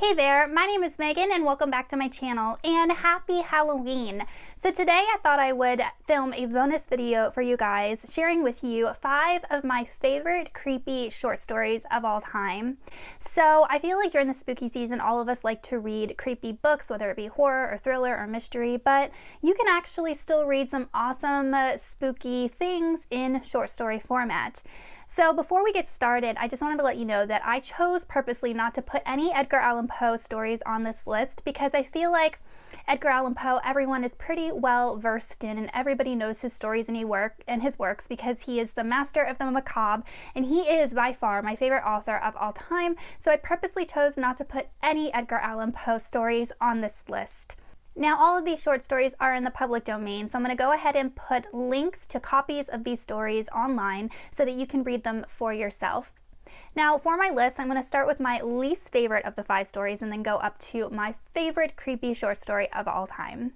Hey there, my name is Megan and welcome back to my channel and happy Halloween. So today I thought I would film a bonus video for you guys sharing with you 5 of my favorite creepy short stories of all time. So I feel like during the spooky season all of us like to read creepy books, whether it be horror or thriller or mystery, but you can actually still read some awesome spooky things in short story format. So before we get started, I just wanted to let you know that I chose purposely not to put any Edgar Allan Poe stories on this list because I feel like Edgar Allan Poe, everyone is pretty well versed in and everybody knows his stories and his works because he is the master of the macabre and he is by far my favorite author of all time. So I purposely chose not to put any Edgar Allan Poe stories on this list. Now, all of these short stories are in the public domain, so I'm going to go ahead and put links to copies of these stories online so that you can read them for yourself. Now, for my list, I'm going to start with my least favorite of the 5 stories and then go up to my favorite creepy short story of all time.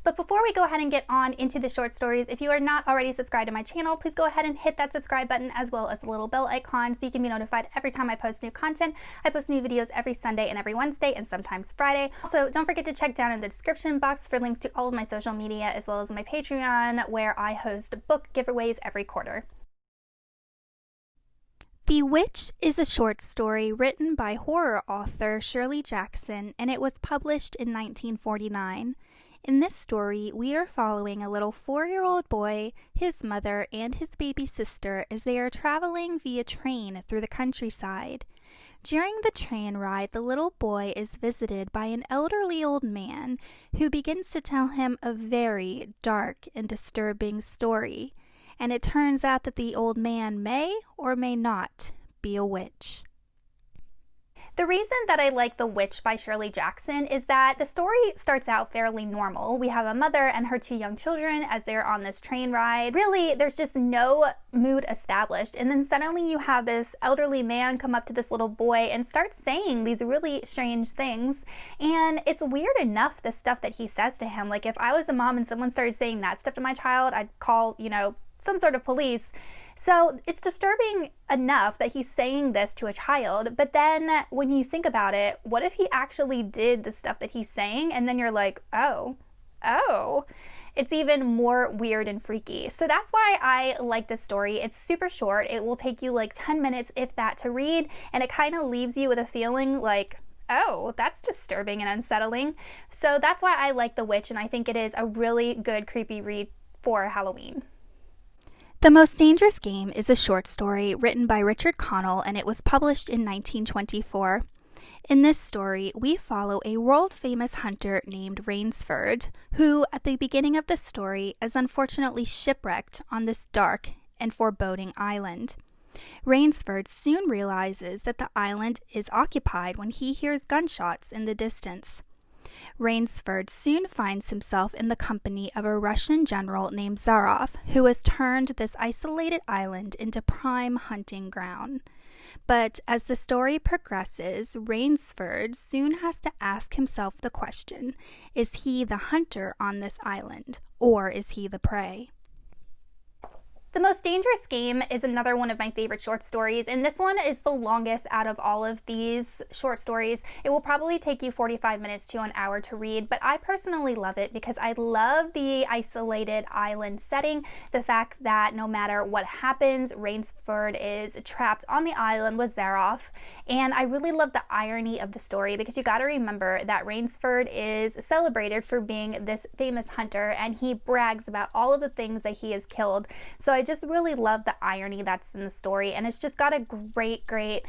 But before we go ahead and get on into the short stories, if you are not already subscribed to my channel, please go ahead and hit that subscribe button as well as the little bell icon so you can be notified every time I post new content. I post new videos every Sunday and every Wednesday and sometimes Friday. Also, don't forget to check down in the description box for links to all of my social media as well as my Patreon where I host book giveaways every quarter. The Witch is a short story written by horror author Shirley Jackson and it was published in 1949. In this story, we are following a little 4-year-old boy, his mother, and his baby sister as they are traveling via train through the countryside. During the train ride, the little boy is visited by an elderly old man who begins to tell him a very dark and disturbing story, and it turns out that the old man may or may not be a witch. The reason that I like The Witch by Shirley Jackson is that the story starts out fairly normal. We have a mother and her 2 young children as they're on this train ride. Really, there's just no mood established. And then suddenly you have this elderly man come up to this little boy and start saying these really strange things. And it's weird enough, the stuff that he says to him. Like if I was a mom and someone started saying that stuff to my child, I'd call, some sort of police. So it's disturbing enough that he's saying this to a child, but then when you think about it, what if he actually did the stuff that he's saying and then you're like, oh, it's even more weird and freaky. So that's why I like this story. It's super short. It will take you like 10 minutes, if that, to read, and it kind of leaves you with a feeling like, oh, that's disturbing and unsettling. So that's why I like The Witch, and I think it is a really good creepy read for Halloween. The Most Dangerous Game is a short story written by Richard Connell and it was published in 1924. In this story, we follow a world-famous hunter named Rainsford, who, at the beginning of the story, is unfortunately shipwrecked on this dark and foreboding island. Rainsford soon realizes that the island is occupied when he hears gunshots in the distance. Rainsford soon finds himself in the company of a Russian general named Zarov, who has turned this isolated island into prime hunting ground. But as the story progresses, Rainsford soon has to ask himself the question, is he the hunter on this island, or is he the prey? The Most Dangerous Game is another one of my favorite short stories, and this one is the longest out of all of these short stories. It will probably take you 45 minutes to an hour to read, but I personally love it because I love the isolated island setting, the fact that no matter what happens, Rainsford is trapped on the island with Zarov, and I really love the irony of the story because you got to remember that Rainsford is celebrated for being this famous hunter, and he brags about all of the things that he has killed. So I just really love the irony that's in the story, and it's just got a great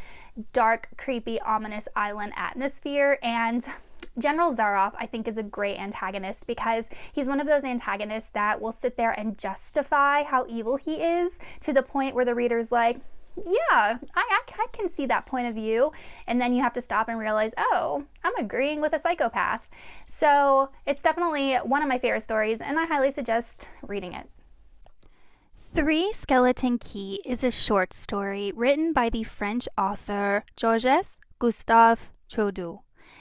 dark, creepy, ominous island atmosphere. And General Zarov, I think, is a great antagonist because he's one of those antagonists that will sit there and justify how evil he is to the point where the reader's like, yeah, I can see that point of view, and then you have to stop and realize, oh, I'm agreeing with a psychopath. So it's definitely one of my favorite stories, and I highly suggest reading it. Three Skeleton Key is a short story written by the French author Georges Gustave Toudouze,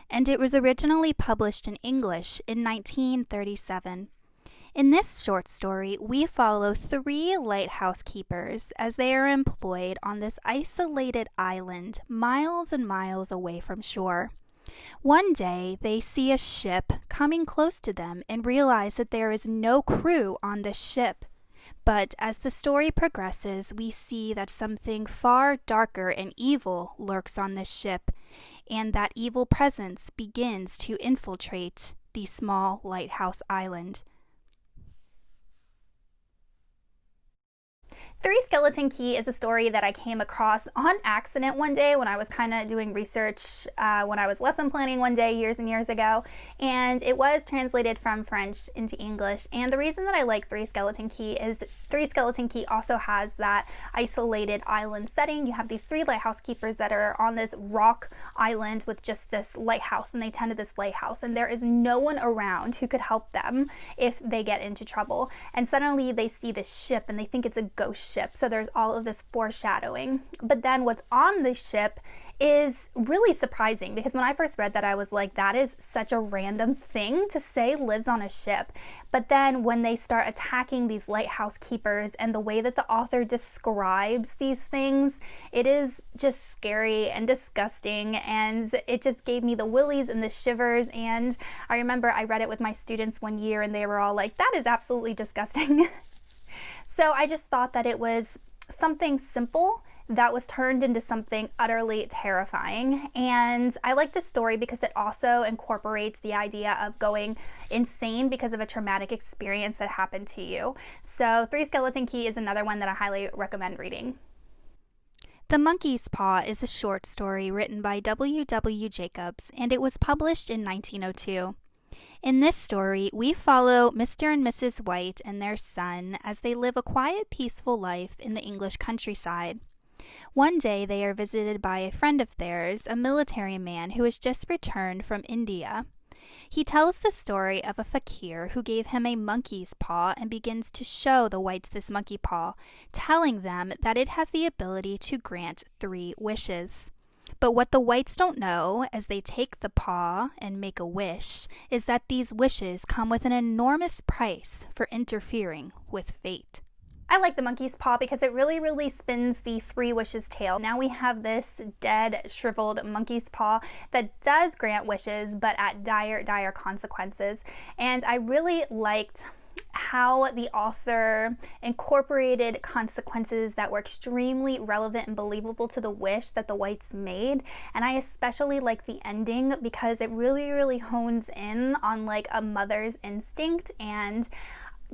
and it was originally published in English in 1937. In this short story, we follow 3 lighthouse keepers as they are employed on this isolated island miles and miles away from shore. One day, they see a ship coming close to them and realize that there is no crew on the ship. But as the story progresses, we see that something far darker and evil lurks on the ship, and that evil presence begins to infiltrate the small lighthouse island. Three Skeleton Key is a story that I came across on accident one day when I was kind of doing research when I was lesson planning one day years and years ago, and it was translated from French into English. And the reason that I like Three Skeleton Key is Three Skeleton Key also has that isolated island setting. You have these three lighthouse keepers that are on this rock island with just this lighthouse, and they tend to this lighthouse, and there is no one around who could help them if they get into trouble. And suddenly they see this ship and they think it's a ghost ship. So there's all of this foreshadowing. But then what's on the ship is really surprising, because when I first read that, I was like, that is such a random thing to say lives on a ship. But then when they start attacking these lighthouse keepers and the way that the author describes these things, it is just scary and disgusting, and it just gave me the willies and the shivers. And I remember I read it with my students one year and they were all like, that is absolutely disgusting. So I just thought that it was something simple that was turned into something utterly terrifying. And I like this story because it also incorporates the idea of going insane because of a traumatic experience that happened to you. So Three Skeleton Key is another one that I highly recommend reading. The Monkeys Paw is a short story written by W.W. Jacobs, and it was published in 1902. In this story, we follow Mr. and Mrs. White and their son as they live a quiet, peaceful life in the English countryside. One day, they are visited by a friend of theirs, a military man who has just returned from India. He tells the story of a fakir who gave him a monkey's paw and begins to show the Whites this monkey paw, telling them that it has the ability to grant 3 wishes. But what the Whites don't know, as they take the paw and make a wish, is that these wishes come with an enormous price for interfering with fate. I like the Monkey's Paw because it really spins the 3 wishes tale. Now we have this dead, shriveled monkey's paw that does grant wishes, but at dire consequences. And I really liked how the author incorporated consequences that were extremely relevant and believable to the wish that the Whites made. And I especially like the ending because it really hones in on like a mother's instinct and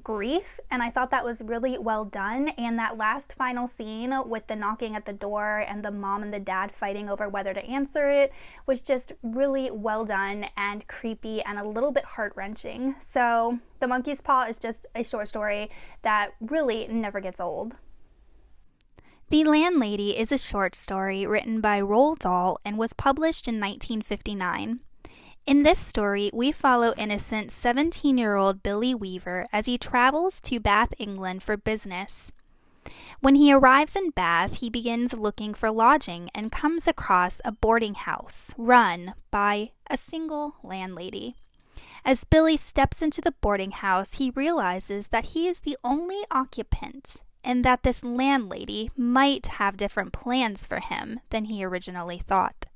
grief, and I thought that was really well done. And that last final scene with the knocking at the door and the mom and the dad fighting over whether to answer it was just really well done and creepy and a little bit heart-wrenching. So The Monkey's Paw is just a short story that really never gets old. The Landlady is a short story written by Roald Dahl and was published in 1959. In this story, we follow innocent 17-year-old Billy Weaver as he travels to Bath, England for business. When he arrives in Bath, he begins looking for lodging and comes across a boarding house run by a single landlady. As Billy steps into the boarding house, he realizes that he is the only occupant and that this landlady might have different plans for him than he originally thought.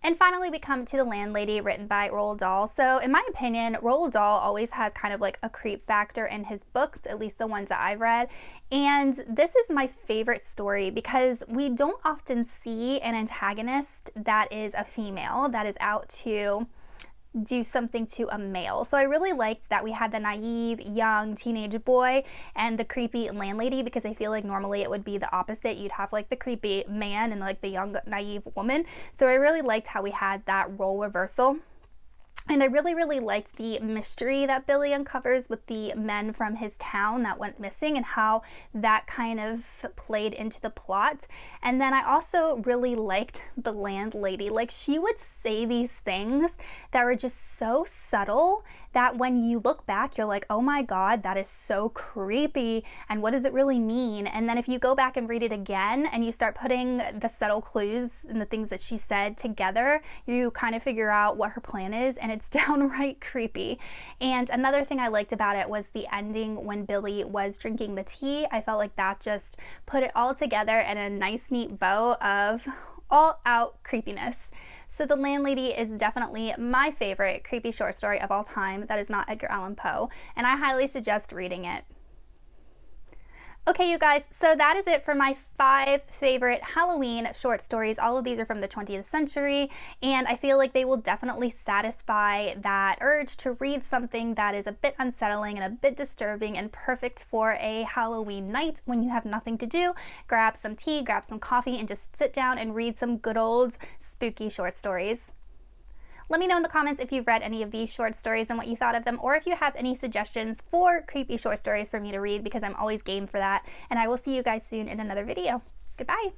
And finally, we come to The Landlady, written by Roald Dahl. So in my opinion, Roald Dahl always has kind of like a creep factor in his books, at least the ones that I've read. And this is my favorite story because we don't often see an antagonist that is a female, that is out to do something to a male. So I really liked that we had the naive young teenage boy and the creepy landlady, because I feel like normally it would be the opposite. You'd have like the creepy man and like the young naive woman. So I really liked how we had that role reversal. And I really liked the mystery that Billy uncovers with the men from his town that went missing and how that kind of played into the plot. And then I also really liked the landlady. Like, she would say these things that were just so subtle that when you look back, you're like, oh my God, that is so creepy. And what does it really mean? And then if you go back and read it again and you start putting the subtle clues and the things that she said together, you kind of figure out what her plan is, and it's downright creepy. And another thing I liked about it was the ending when Billy was drinking the tea. I felt like that just put it all together in a nice, neat bow of all out creepiness. So The Landlady is definitely my favorite creepy short story of all time that is not Edgar Allan Poe, and I highly suggest reading it. Okay, you guys, so that is it for my 5 favorite Halloween short stories. All of these are from the 20th century, and I feel like they will definitely satisfy that urge to read something that is a bit unsettling and a bit disturbing and perfect for a Halloween night when you have nothing to do. Grab some tea, grab some coffee, and just sit down and read some good old spooky short stories. Let me know in the comments if you've read any of these short stories and what you thought of them, or if you have any suggestions for creepy short stories for me to read, because I'm always game for that. And I will see you guys soon in another video. Goodbye!